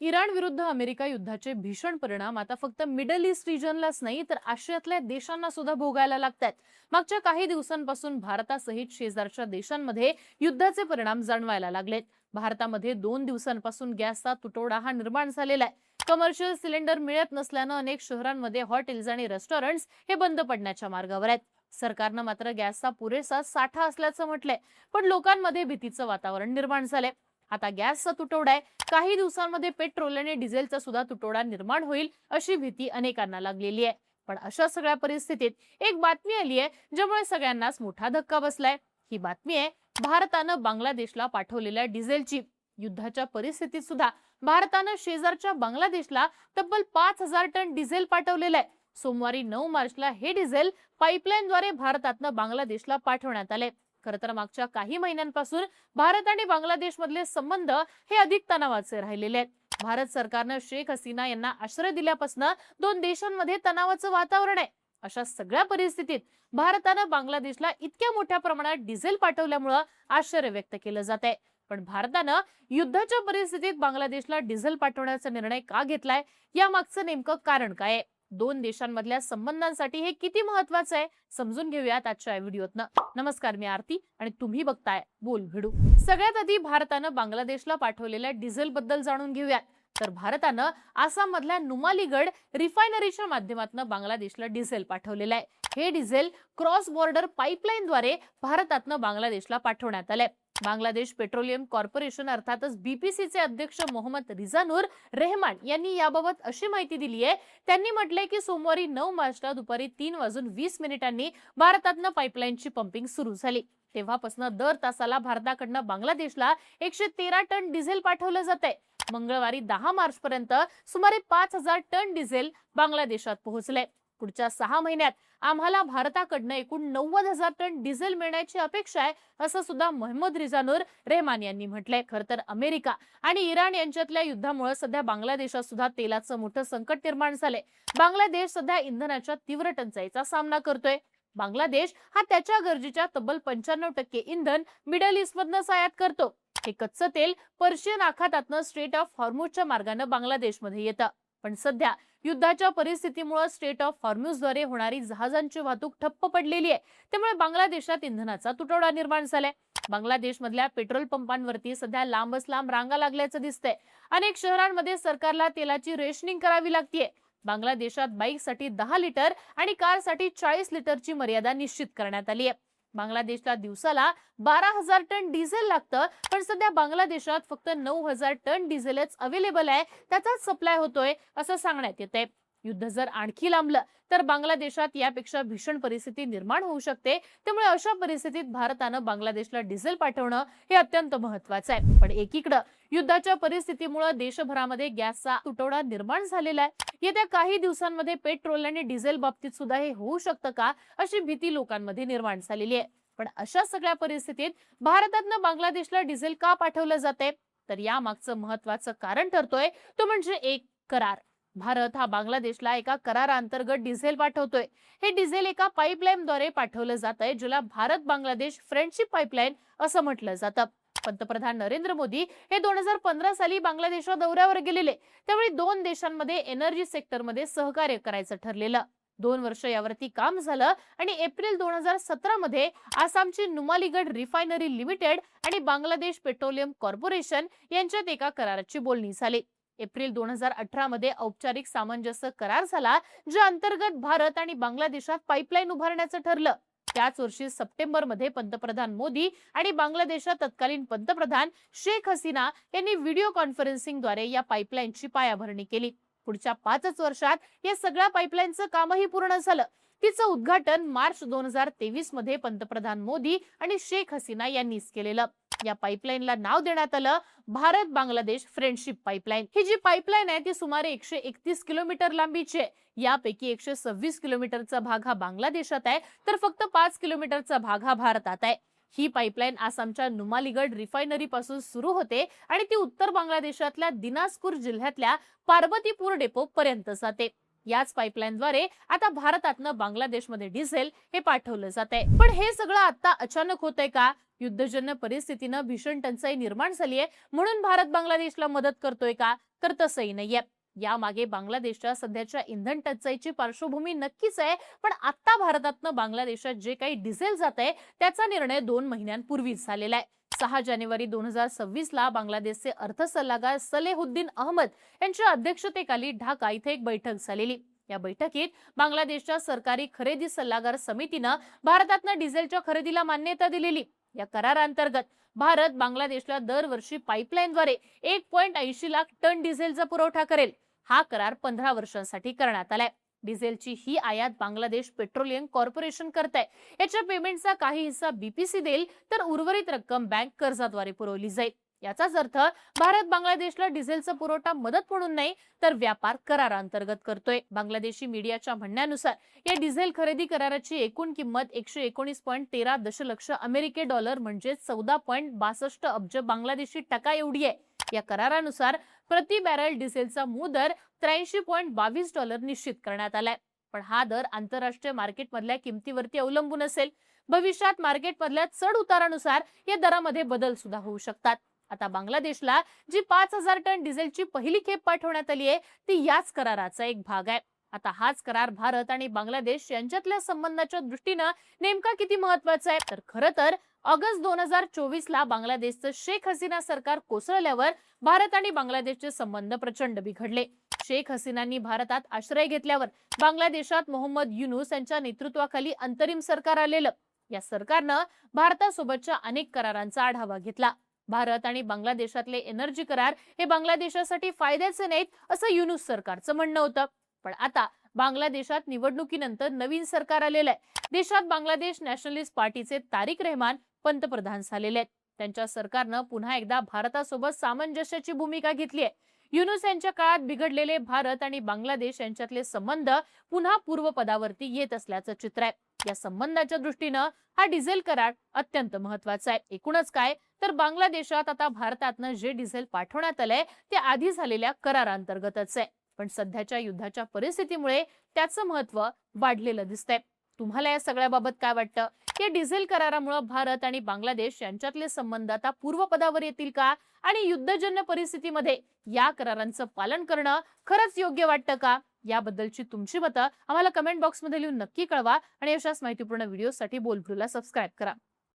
Iran विरुद्ध America युद्धाचे भीषण परिणाम आता फक्त मिडल ईस्ट रिजनलाच नाही तर आशियातल्या देशांना सुद्धा भोगायला लागतात। मागच्या काही दिवसांपासून भारतासहित शेजारच्या देशांमध्ये युद्धाचे परिणाम जाणवायला लागलेत। भारतामध्ये 2 दिवसांपासून गॅसचा तुटवडा हा निर्माण झालेला आहे। कमर्शियल सिलेंडर मिळत नसल्याने अनेक शहरांमध्ये हॉटेल्स आणि रेस्टॉरंट्स हे बंद पडण्याच्या मार्गावर आहेत। सरकारनं मात्र गॅसचा पुरेसा साठा असल्याचं म्हटलंय, पण लोकांमध्ये भीतीचं वातावरण निर्माण झालंय। आता गॅसचा तुटवडा आहे, काही दिवसांमध्ये पेट्रोल आणि डिझेलचा सुद्धा तुटवडा निर्माण होईल अशी भीती अनेकांना लागलेली आहे। पण अशा सगळ्या परिस्थितीत एक बातमी आली आहे ज्यामुळे सगळ्यांनाच मोठा धक्का बसलाय। ही बातमी आहे भारतानं बांगलादेशला पाठवलेल्या डिझेलची। युद्धाच्या परिस्थितीत सुद्धा भारतानं शेजारच्या बांगलादेशला तब्बल 5,000 टन डिझेल पाठवलेलं आहे। सोमवारी 9 मार्चला हे डिझेल पाईपलाईनद्वारे भारतातनं बांगलादेशला पाठवण्यात आले। खरं तर मागच्या काही महिन्यांपासून भारत आणि बांगलादेश मधले संबंध हे अधिक तणावाचे राहिलेले आहेत। भारत सरकारनं शेख हसीना यांना आश्रय दिल्यापासून 2 देशांमध्ये तणावाचं वातावरण आहे। अशा सगळ्या परिस्थितीत भारतानं बांगलादेशला इतक्या मोठ्या प्रमाणात डिझेल पाठवल्यामुळे आश्चर्य व्यक्त केलं जात आहे। पण भारतानं युद्धाच्या परिस्थितीत बांगलादेशला डिझेल पाठवण्याचा निर्णय का घेतलाय, यामागचं नेमकं कारण काय आहे? 2 देशांमधल्या संबंधांसाठी हे किती महत्त्वाचं आहे समजून घेऊयात आजच्या व्हिडिओतनं। नमस्कार, मी आरती आणि तुम्ही बघताय बोल व्हिडिओ। सगळ्यात आधी भारतानं बांगलादेशला पाठवलेल्या डिझेल बद्दल जाणून घेऊयात। तर भारतानं आसाम मधल्या नुमालीगड रिफायनरीच्या माध्यमातून बांगलादेशला डिझेल पाठवलेलं आहे। हे डिझेल क्रॉस बॉर्डर पाईपलाईनद्वारे भारतातनं बांगलादेशला पाठवण्यात आलंय। बांगलादेश पेट्रोलियम कॉर्पोरेशन अर्थातच बीपीसीचे अध्यक्ष मोहम्मद रिझानूर रेहमान यांनी याबाबत अशी माहिती दिली आहे। त्यांनी म्हटलंय की सोमवारी 9 मार्चला दुपारी 3:20 भारतातनं पाईपलाईनची पंपिंग सुरू झाली। तेव्हापासून दर तासाला भारताकडनं बांगलादेशला 113 टन डिझेल पाठवलं जातंय। मंगळवारी 10 मार्च पर्यंत सुमारे 5,000 टन डिझेल बांगलादेशात पोहोचले। पुढच्या 6 महिन्यात आम्हाला भारताकडनं एकूण 90,000 टन डिझेल मिळण्याची अपेक्षा आहे, असं सुद्धा मोहम्मद रिझानूर रेहमान यांनी म्हटलंय। खरं तर अमेरिका आणि इराण यांच्यातल्या युद्धामुळे सध्या बांगलादेशात सुद्धा तेलाचं मोठं संकट निर्माण झालंय। बांगलादेश सध्या इंधनाच्या तीव्र टंचाईचा सामना करतोय। बांगलादेश हा त्याच्या गरजेच्या तब्बल 95% इंधन मिडल ईस्ट मधनच आयात करतो। हे कच्चं तेल पर्शियन आखातातनं स्ट्रेट ऑफ हॉर्मुझच्या मार्गाने बांगलादेशमध्ये येतं। पण सध्या युद्धाच्या परिस्थितीमुळे स्ट्रेट ऑफ हॉर्मुझद्वारे होणारी जहाजांची वाहतूक ठप्प पडलेली आहे। त्यामुळे बांगलादेशात इंधनाचा तुटवडा निर्माण झालाय। बांगलादेशमधल्या पेट्रोल पंपांवरती सध्या लांबच लांब रांगा लागल्याचं दिसतंय। अनेक शहरांमध्ये सरकारला तेलाची रेशनिंग करावी लागतेय। बांगलादेशात बाईकसाठी 10 लिटर आणि कारसाठी 40 लिटरची मर्यादा निश्चित करण्यात आली आहे। बांगलादेशला दिवसाला 12,000 टन डिझेल लागतं, पण सध्या बांगलादेशात फक्त 9,000 टन डिझेलच अवेलेबल आहे, त्याचाच सप्लाय होतोय असं सांगण्यात येतंय। युद्ध जर आणखी लांबलं तर बांगलादेशात यापेक्षा भीषण परिस्थिती निर्माण होऊ शकते। त्यामुळे अशा परिस्थितीत भारतानं बांगलादेशला डिझेल पाठवणं हे अत्यंत महत्त्वाचं आहे। पण एकीकडे युद्धाच्या परिस्थितीमुळे देशभरामध्ये गॅसचा तुटवडा निर्माण झालेला आहे। येत्या काही दिवसांमध्ये पेट्रोल आणि डिझेल बाबतीत सुद्धा हे होऊ शकतं का, अशी भीती लोकांमध्ये निर्माण झालेली आहे। पण अशा सगळ्या परिस्थितीत भारतातनं बांगलादेशला डिझेल का पाठवलं जाते, तर या मागचं महत्त्वाचं कारण ठरतोय तो म्हणजे एक करार। भारत हा बांगलादेशला एका कराराअंतर्गत डिझेल पाठवतोय। हे डिझेल एका पाईपलाईनद्वारे पाठवलं जातंय, ज्याला भारत बांगलादेश फ्रेंडशिप पाईपलाईन असं म्हटलं जातं। पंतप्रधान नरेंद्र मोदी हे 2015 साली बांगलादेशच्या दौऱ्यावर गेलेले। त्यावेळी 2 देशांमध्ये एनर्जी सेक्टरमध्ये सहकार्य करायचं ठरलेलं। 2 वर्ष यावरती काम झालं आणि एप्रिल 2017 मध्ये आसामची नुमालीगड रिफायनरी लिमिटेड आणि बांगलादेश पेट्रोलियम कॉर्पोरेशन यांच्यात एका कराराची बोलणी झाली। एप्रिल 2018 मध्ये औपचारिक सामंजस्य करार झाला, ज्या अंतर्गत भारत आणि बांगलादेशात पाईपलाईन उभारण्याचं ठरलं। त्याच वर्षी सप्टेंबर मध्ये पंतप्रधान मोदी आणि बांगलादेशात तत्कालीन पंतप्रधान शेख हसीना यांनी व्हिडिओ कॉन्फरन्सिंगद्वारे या पाईपलाईनची पायाभरणी केली। पुढच्या 5 वर्षात या सगळ्या पाईपलाईनचं कामही पूर्ण झालं। तिचं उद्घाटन मार्च 2023 मध्ये पंतप्रधान मोदी आणि शेख हसीना यांनीच केलेलं। या पाईपलाईनला नाव देण्यात आलं भारत बांगलादेश फ्रेंडशिप पाईपलाईन। ही जी पाईपलाईन आहे ती सुमारे 131 किलोमीटर लांबीची आहे। यापैकी 126 किलोमीटरचा भाग हा बांगलादेशात आहे, तर फक्त 5 किलोमीटरचा भाग हा भारतात आहे। ही पाईपलाईन आसामच्या नुमालीगड रिफायनरी पासून सुरू होते आणि ती उत्तर बांगलादेशातल्या दिनाजपूर जिल्ह्यातल्या पार्बतीपूर डेपो पर्यंत जाते। याच पाईपलाईनद्वारे आता भारतातनं बांगलादेशमध्ये डिझेल हे पाठवलं जात आहे. पण हे सगळं आता अचानक होतंय का? युद्धजन्य परिस्थितीनं भीषण टंचाई निर्माण झालीये म्हणून भारत बांगलादेशला मदत करतोय का? तर तसंही नाहीये. यामागे बांगलादेशच्या सध्याच्या इंधन टंचाईची पार्श्वभूमी नक्कीच आहे. पण आता भारतातनं बांगलादेशात जे काही डिझेल जात आहे त्याचा निर्णय 2 महिन्यांपूर्वीच झालेला आहे. 6 जानेवारी 2026 ला बांगलादेशचे अर्थ सल्लागार सलेहुद्दीन अहमद यांच्या अध्यक्षतेखाली ढाका इथे एक बैठक झालेली. या बैठकीत बांगलादेशच्या सरकारी खरेदी सल्लागार समितीनं भारतातनं डिझेलच्या खरेदीला मान्यता दिलेली. या कराराअंतर्गत भारत बांगलादेशला दरवर्षी पाईपलाईनद्वारे 1.80 लाख टन डिझेलचा पुरवठा करेल. हा करार 15 वर्षांसाठी करण्यात आलाय. डिझेलची ही आयात बांगलादेश पेट्रोलियम कॉर्पोरेशन करत आहे. याच्या पेमेंटचा काही हिस्सा बीपीसी देईल तर उर्वरित रक्कम बँक कर्जाद्वारे पुरवली जाईल. याचाच अर्थ भारत बांगलादेशला डिझेलचा पुरवठा मदत म्हणून नाही तर व्यापार कराराअंतर्गत करतोय. बांगलादेशी मीडियाच्या म्हणण्यानुसार या डिझेल खरेदी कराराची एकूण किंमत 119.13 दशलक्ष अमेरिकी डॉलर म्हणजे 14.62 अब्ज बांगलादेशी टका एवढी आहे. या करारानुसार प्रति बॅरल डिझेलचा मूळ दर 83.22 डॉलर निश्चित करण्यात आलाय. पण हा दर आंतरराष्ट्रीय मार्केटमधल्या किमतीवरती अवलंबून असेल. भविष्यात मार्केटमधल्या चढ उतारानुसार या दरामध्ये बदल सुद्धा होऊ शकतात. आता बांगलादेशला जी 5,000 टन डिझेलची पहिली खेप पाठवण्यात आली आहे ती याच कराराचा एक भाग आहे. आता हाच करार भारत आणि बांगलादेश यांच्यातल्या संबंधाच्या दृष्टीनं नेमका किती महत्वाचा आहे? तर खरं तर ऑगस्ट 2024 ला बांगलादेशचं शेख हसीना सरकार कोसळल्यावर भारत आणि बांगलादेशचे संबंध प्रचंड बिघडले. शेख हसीनांनी भारतात आश्रय घेतल्यावर बांगलादेशात मोहम्मद युनूस यांच्या नेतृत्वाखाली अंतरिम सरकार आलेलं. या सरकारनं भारतासोबतच्या अनेक करारांचा आढावा घेतला. भारत आणि बांगलादेशातले एनर्जी करार हे बांगलादेशासाठी फायद्याचे नाहीत असं युनूस सरकारचं म्हणणं होतं. पण आता बांगलादेशात निवडणुकीनंतर नवीन सरकार आलेलं आहे. देशात बांगलादेश नॅशनलिस्ट पार्टीचे तारिक रहमान पंतप्रधान झालेले आहेत. त्यांच्या सरकारनं पुन्हा एकदा भारतासोबत सामंजस्याची भूमिका घेतली आहे. युनूस यांच्या काळात बिघडलेले भारत आणि बांगलादेश यांच्यातले संबंध पुन्हा पूर्वपदावरती येत असल्याचं चित्र आहे. या संबंधाच्या दृष्टीनं हा डिझेल करार अत्यंत महत्वाचा आहे. एकूणच काय तर बांगलादेशात आता भारतातनं जे डिझेल पाठवण्यात आलंय ते आधी झालेल्या कराराअंतर्गतच आहे. पण सध्याच्या युद्धाच्या परिस्थितीमुळे त्याचं महत्व वाढलेलं दिसतंय. तुम्हाला या सगळ्याबाबत काय वाटतं? या डिझेल करारामुळे भारत आणि बांगलादेश यांच्यातले संबंध आता पूर्वपदावर येतील का? आणि युद्धजन्य परिस्थितीमध्ये या करारांचं पालन करणं खरंच योग्य वाटतं का? याबद्दलची तुमची मतं आम्हाला कमेंट बॉक्समध्ये लिहून नक्की कळवा आणि अशाच माहितीपूर्ण व्हिडिओसाठी बोलबिडूला सबस्क्राईब करा.